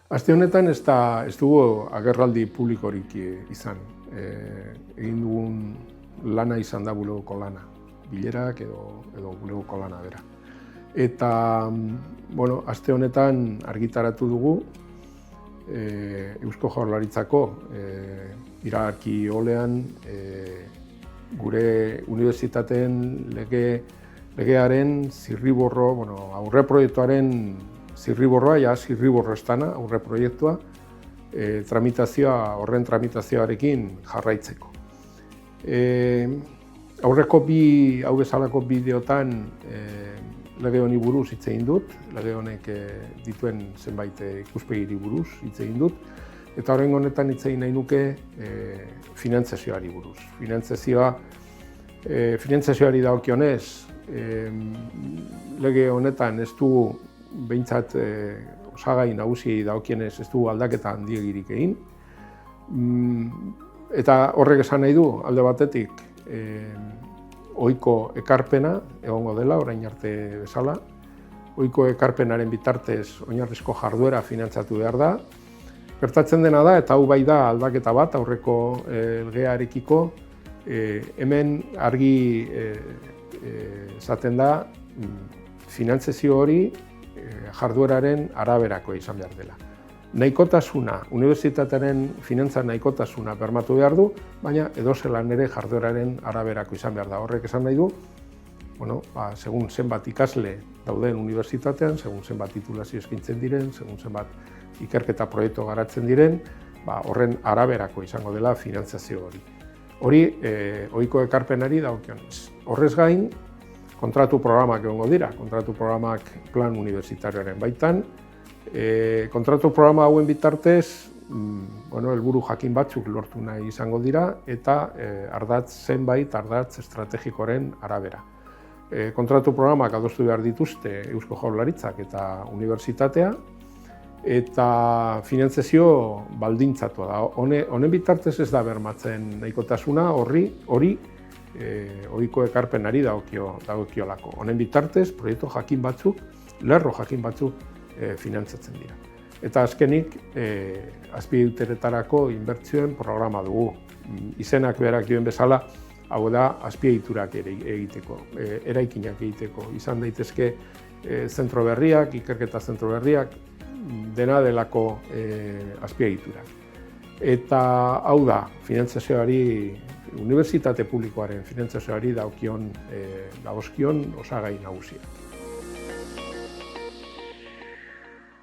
Aste honetan ez dugu agerraldi publikorik izan. Egin dugun lana izan da bulegoko lana, bilerak edo bulegoko lana bera. Eta, aste honetan argitaratu dugu Eusko Jaurlaritzako iragarki olean gure unibertsitateen legearen zirriborro, aurreproiektuaren zirriborroa, zirriborro estana, aurreproiektua, horren tramitazioarekin jarraitzeko. Aurreko hau bezalako bideotan lege honi buruz hitz egin dut, lege honek dituen zenbait ikuspegiri buruz hitz egin dut, eta oraingo honetan hitz egin nahi nuke finantzazioari buruz. Finantzazioari dagokionez, lege honetan ez du behintzat osagai nagusiei dagokienez ez du aldaketa handiegirik egin. Eta horrek esan nahi du, alde batetik, ohiko ekarpena egongo dela, orain arte bezala. Ohiko ekarpenaren bitartez oinarrizko jarduera finantzatu behar da. Gertatzen dena da, eta hau bai da aldaketa bat aurreko legearekiko, hemen argi esaten da finantzazio hori jardueraren araberako izan behar dela. Nahikotasuna, unibertsitatearen finantza nahikotasuna bermatu behar du, baina edozelan ere jardueraren araberako izan behar da. Horrek esan nahi du, segun zenbat ikasle dauden unibertsitatean, segun zenbat titulazio eskaintzen diren, segun zenbat ikerketa proiektu garatzen diren, horren araberako izango dela finantzazio hori. Hori, ohiko ekarpenari dagokionez. Horrez gain, kontratu programak egongo dira, kontratu programak plan unibertsitarioaren baitan. Kontratu programa hauen bitartez, helburu jakin batzuk lortu nahi izango dira eta zenbait ardatz estrategikoren arabera. Kontratu programak adostu behar dituzte Eusko Jaurlaritzak eta unibertsitatea, eta finantzazio baldintzatua da. Honen bitartez ez da bermatzen nahikotasuna hori ohiko ekarpenari dagokiolako. Honen bitartez, proiektu jakin batzuk, lerro jakin batzuk finantzatzen dira. Eta azkenik, azpiegituretarako inbertsioen programa dugu. Izenak berak dioen bezala, hau da azpiegiturak egiteko, eraikinak egiteko. Izan daitezke zentro berriak, ikerketa zentro berriak, dena delako azpiegiturak. Eta hau da, unibertsitate publikoaren finantzazioari dagozkion osagai nagusia.